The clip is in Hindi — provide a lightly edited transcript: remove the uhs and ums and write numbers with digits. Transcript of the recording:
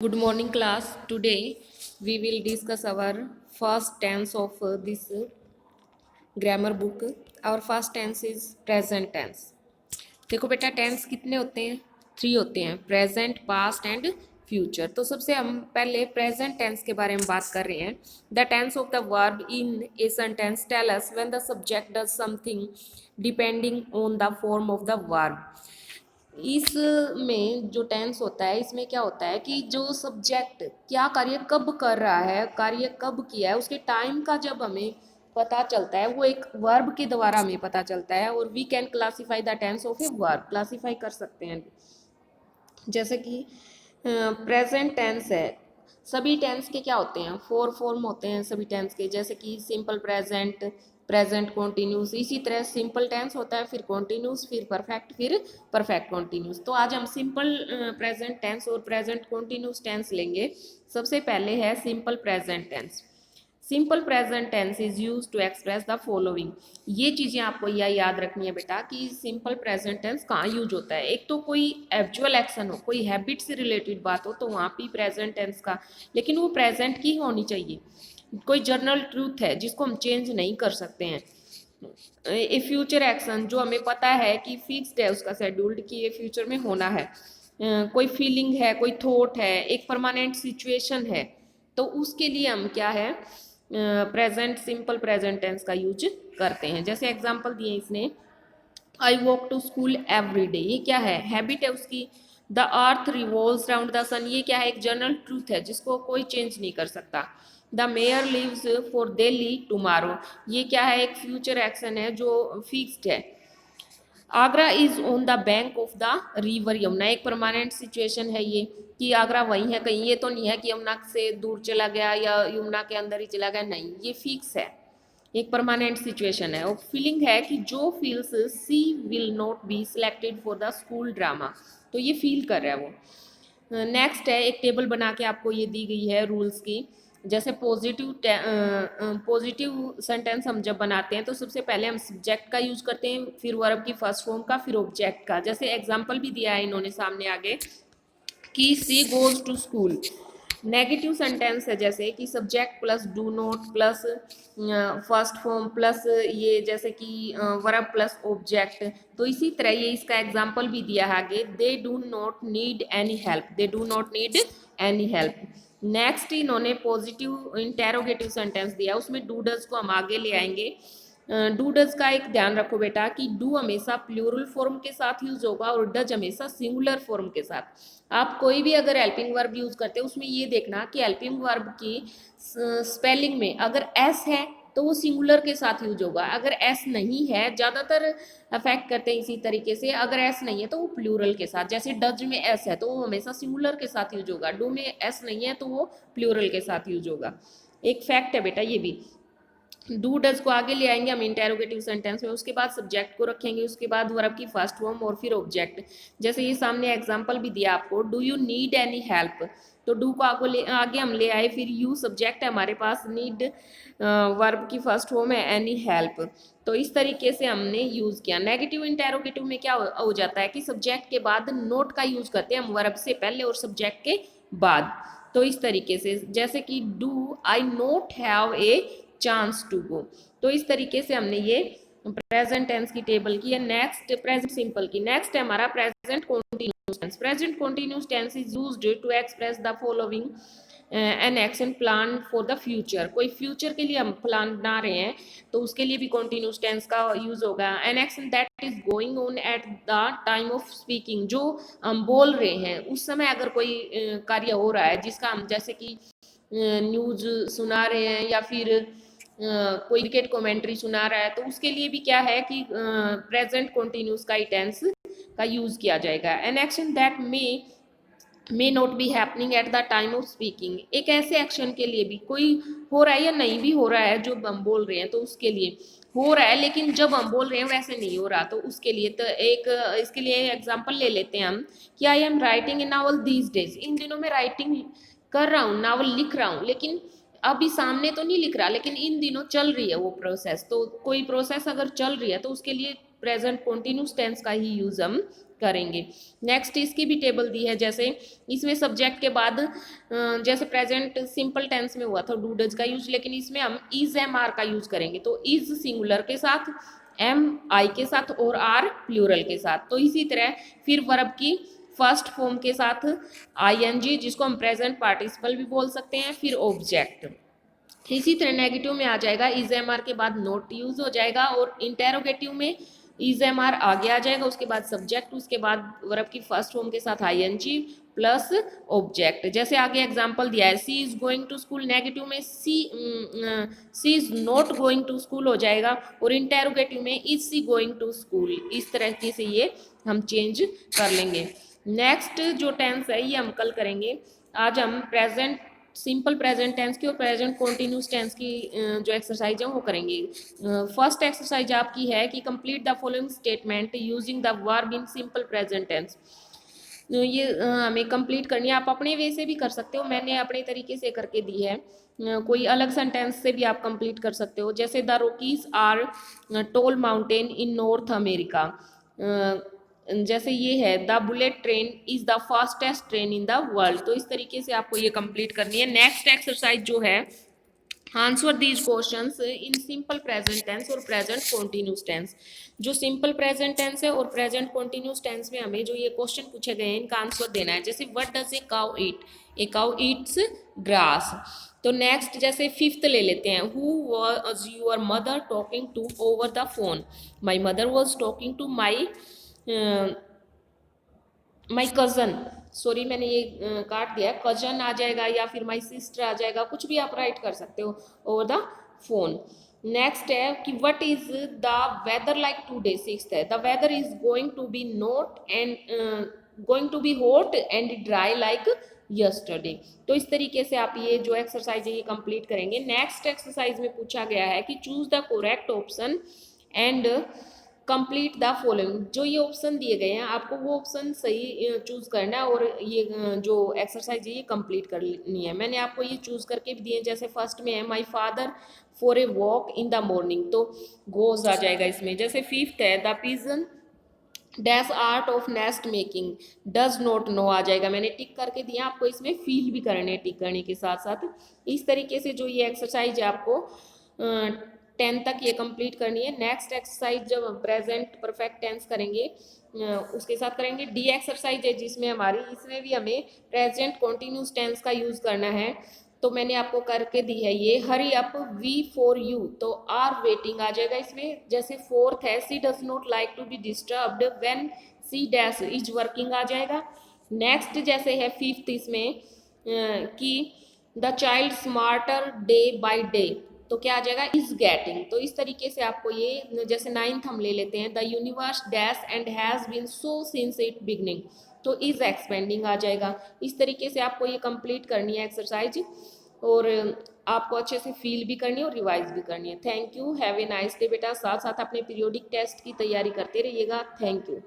Good morning, class. Today we will discuss our first tense of this grammar book. Our first tense is present tense. देखो बेटा, टेंस कितने होते हैं? 3 होते हैं, प्रेजेंट, पास्ट एंड फ्यूचर। तो सबसे हम पहले प्रेजेंट टेंस के बारे में बात कर रहे हैं। The tense of the verb in a sentence tell us when the subject does something depending on the form of the verb. इसमें जो टेंस होता है, इसमें क्या होता है कि जो सब्जेक्ट क्या कार्य कब कर रहा है, कार्य कब किया है, उसके टाइम का जब हमें पता चलता है, वो एक वर्ब के द्वारा हमें पता चलता है। और we can classify the tense of a verb, classify कर सकते हैं। जैसे कि प्रेजेंट टेंस है, सभी टेंस के क्या होते हैं? 4 फॉर्म होते हैं सभी टेंस के। जैसे कि सिंपल प्रेजेंट, प्रेजेंट कॉन्टिन्यूस, इसी तरह सिंपल टेंस होता है, फिर कॉन्टिन्यूस, फिर परफेक्ट, फिर परफेक्ट कॉन्टिन्यूस। तो आज हम सिंपल प्रेजेंट टेंस और प्रेजेंट कॉन्टिन्यूस टेंस लेंगे। सबसे पहले है simple present tense. Simple present tense is use to express the following. ये चीज़ें आपको यह याद रखनी है बेटा कि सिंपल प्रेजेंट टेंस कहाँ यूज होता है। एक तो कोई एक्चुअल एक्शन हो, कोई हैबिट से रिलेटेड बात हो, तो वहाँ पे प्रेजेंट टेंस का, लेकिन वो प्रेजेंट की होनी चाहिए। कोई जर्नल ट्रूथ है जिसको हम चेंज नहीं कर सकते हैं। ए फ्यूचर एक्शन जो हमें पता है कि फिक्स्ड है उसका शेड्यूल्ड, कि ये फ्यूचर में होना है। कोई फीलिंग है, कोई थॉट है, एक परमानेंट सिचुएशन है, तो उसके लिए हम क्या है, प्रेजेंट, सिंपल प्रेजेंट टेंस का यूज करते हैं। जैसे एग्जांपल दिए इसने, I walk to school every day, ये क्या है? हैबिट है उसकी। The earth revolves round the sun, ये क्या है? एक जनरल ट्रूथ है जिसको कोई चेंज नहीं कर सकता। The mayor lives for Delhi tomorrow, ये क्या है? एक फ्यूचर एक्शन है जो फिक्स्ड है। Agra is on the bank of the river Yamuna, एक परमानेंट सिचुएशन है ये, कि आगरा वही है कहीं, ये तो नहीं है कि यमुना से दूर चला गया या यमुना के अंदर ही चला गया, नहीं, ये फिक्स है, एक परमानेंट सिचुएशन है। और फीलिंग है कि जो feels she will not be selected for the school drama, तो ये फील कर रहा है वो। नेक्स्ट है, एक टेबल बना के आपको ये दी गई है रूल्स की। जैसे पॉजिटिव सेंटेंस हम जब बनाते हैं तो सबसे पहले हम सब्जेक्ट का यूज करते हैं, फिर वर्ब की फर्स्ट फॉर्म का, फिर ऑब्जेक्ट का। जैसे एग्जांपल भी दिया है इन्होंने सामने आगे कि she goes to school. Negative sentence है जैसे कि subject plus do not plus first form plus ये, जैसे कि वर्ब प्लस ऑब्जेक्ट। तो इसी तरह ये इसका एग्जांपल भी दिया है आगे, they do not need any help, they do not need any help. Next इन्होंने पॉजिटिव इंटेरोगेटिव सेंटेंस दिया, उसमें डू डज को हम आगे ले आएंगे। डू डज का एक ध्यान रखो बेटा कि डू हमेशा प्लूरल फॉर्म के साथ यूज होगा और डज हमेशा सिंगुलर फॉर्म के साथ। आप कोई भी अगर हेल्पिंग वर्ब यूज करते हैं उसमें ये देखना कि हेल्पिंग वर्ब की स्पेलिंग में अगर एस है तो वो सिंगुलर के साथ यूज होगा, अगर एस नहीं है, ज़्यादातर अफेक्ट करते हैं इसी तरीके से, अगर एस नहीं है तो वो प्लूरल के साथ। जैसे डज में एस है तो वो हमेशा सिंगुलर के साथ यूज होगा, डू में एस नहीं है तो वो प्लूरल के साथ यूज होगा। एक फैक्ट है बेटा ये भी। डू डज को आगे ले आएंगे हम इंटेरोगेटिव सेंटेंस में, उसके बाद सब्जेक्ट को रखेंगे, उसके बाद वर्ब की फर्स्ट फॉर्म और फिर ऑब्जेक्ट। जैसे ये सामने एग्जांपल भी दिया आपको, do you need any help, तो डू को आगे हम ले आए, फिर यू सब्जेक्ट है हमारे पास, नीड वर्ब की फर्स्ट फॉर्म है एनी हेल्प। तो इस तरीके से हमने यूज किया। नेगेटिव इंटेरोगेटिव में क्या हो जाता है कि सब्जेक्ट के बाद नोट का यूज करते हैं हम, वर्ब से पहले और सब्जेक्ट के बाद। तो इस तरीके से, जैसे कि do I not have a chance to go. तो इस तरीके से हमने ये प्रेजेंट टेंस की टेबल की है। नेक्स्ट प्रेजेंट सिंपल की, नेक्स्ट है हमारा present continuous tense. Present continuous tense is used to express the following an action plan for the future. कोई फ्यूचर के लिए हम प्लान बना रहे हैं तो उसके लिए भी कॉन्टिन्यूस टेंस का यूज होगा। An action that is going on at the time of speaking, जो हम बोल रहे हैं उस समय अगर कोई कार्य हो रहा है जिसका हम, जैसे कि न्यूज सुना रहे हैं या फिर कोई क्रिकेट कमेंट्री सुना रहा है, तो उसके लिए भी क्या है कि प्रेजेंट कॉन्टिन्यूस का ही टेंस का यूज किया जाएगा। An action that may not be happening at the time of speaking, एक ऐसे एक्शन के लिए भी, कोई हो रहा है या नहीं भी हो रहा है जो हम बोल रहे हैं तो उसके लिए हो रहा है, लेकिन जब हम बोल रहे हैं वैसे नहीं हो रहा, तो उसके लिए तो एक इसके लिए एग्जांपल ले लेते हैं हम कि I am writing a novel these days, इन दिनों में राइटिंग कर रहा हूँ, नावल लिख रहा हूँ, लेकिन अभी सामने तो नहीं लिख रहा, लेकिन इन दिनों चल रही है वो प्रोसेस। तो कोई प्रोसेस अगर चल रही है तो उसके लिए प्रेजेंट कॉन्टिन्यूस टेंस का ही यूज हम करेंगे। नेक्स्ट इसकी भी टेबल दी है, जैसे इसमें सब्जेक्ट के बाद जैसे प्रेजेंट सिंपल टेंस में हुआ था डू डज का यूज, लेकिन इसमें हम इज एम आर का यूज करेंगे। तो इज सिंगुलर के साथ, एम आई के साथ और आर प्लूरल के साथ। तो इसी तरह फिर वर्ब की फर्स्ट फॉर्म के साथ आईएनजी, जिसको हम प्रेजेंट पार्टिसिपल भी बोल सकते हैं, फिर ऑब्जेक्ट। इसी तरह नेगेटिव में आ जाएगा इज एम आर के बाद नोट यूज हो जाएगा, और इंटेरोगेटिव में इज एम आर आगे आ जाएगा, उसके बाद सब्जेक्ट, उसके बाद वर्ब की फर्स्ट फॉर्म के साथ आईएनजी प्लस ऑब्जेक्ट। जैसे आगे एग्जांपल दिया है, she is going to school, negative में she is not going to school हो जाएगा, और इंटेरोगेटिव में is she going to school. इस तरह से ये हम चेंज कर लेंगे। नेक्स्ट जो टेंस है ये हम कल करेंगे। आज हम प्रेजेंट सिंपल प्रेजेंट टेंस की और प्रेजेंट कॉन्टिन्यूस टेंस की जो एक्सरसाइज है वो करेंगे। फर्स्ट एक्सरसाइज आपकी है कि complete the following statement using the verb in simple present tense. ये हमें कंप्लीट करनी है। आप अपने वे से भी कर सकते हो, मैंने अपने तरीके से करके दी है। कोई अलग सेंटेंस से भी आप कंप्लीट कर सकते हो, जैसे the Rockies are tall mountain in North America. जैसे ये है the bullet train is the fastest train in the world. तो इस तरीके से आपको ये कंप्लीट करनी है। नेक्स्ट एक्सरसाइज जो है, answer these questions in simple present tense और प्रेजेंट कॉन्टिन्यूस टेंस। जो सिंपल प्रेजेंट टेंस है और प्रेजेंट कॉन्टिन्यूस टेंस में हमें जो ये क्वेश्चन पूछे गए हैं इनका आंसर देना है। जैसे what does a cow eat, a cow eats grass. तो नेक्स्ट जैसे फिफ्थ ले लेते हैं, who was your mother talking to over the phone, my mother was talking to my my cousin. Sorry मैंने ये काट दिया, कजन आ जाएगा या फिर माई सिस्टर आ जाएगा, कुछ भी आप राइट कर सकते हो ओवर द फोन। नेक्स्ट है कि what is the weather like today, sixth है the weather is going to be not and going to be hot and dry like yesterday. तो इस तरीके से आप ये जो एक्सरसाइज है ये कंप्लीट करेंगे। नेक्स्ट एक्सरसाइज में पूछा गया है कि choose the correct option and complete the following. जो ये ऑप्शन दिए गए हैं आपको वो ऑप्शन सही चूज करना है और ये जो एक्सरसाइज है ये कंप्लीट करनी है। मैंने आपको ये चूज करके भी दिए, जैसे फर्स्ट में है my father for a walk in the morning, तो गोज आ जाएगा इसमें। जैसे फिफ्थ है the pigeon dash art of nest making, does not know आ जाएगा। मैंने टिक करके दिया, आपको इसमें फील भी करने टिक करने के साथ साथ। इस तरीके से जो ये एक्सरसाइज है आपको 10 तक ये कंप्लीट करनी है। नेक्स्ट एक्सरसाइज जब प्रेजेंट परफेक्ट टेंस करेंगे उसके साथ करेंगे। डी एक्सरसाइज है जिसमें हमारी, इसमें भी हमें प्रेजेंट कॉन्टिन्यूस टेंस का यूज करना है। तो मैंने आपको करके दी है ये, hurry up we for you, तो आर वेटिंग आ जाएगा इसमें। जैसे फोर्थ है she does not like to be disturbed when she dash is working आ जाएगा। नेक्स्ट जैसे है फिफ्थ इसमें कि the child smarter day by day, तो क्या आ जाएगा इज गेटिंग। तो इस तरीके से आपको ये, जैसे नाइन्थ हम ले लेते हैं the universe dash and has been so since it beginning, तो इज एक्सपेंडिंग आ जाएगा। इस तरीके से आपको ये कंप्लीट करनी है एक्सरसाइज, और आपको अच्छे से फील भी करनी है और रिवाइज भी करनी है। Thank you, have a nice day बेटा। साथ साथ अपने पीरियोडिक टेस्ट की तैयारी करते रहिएगा। Thank you.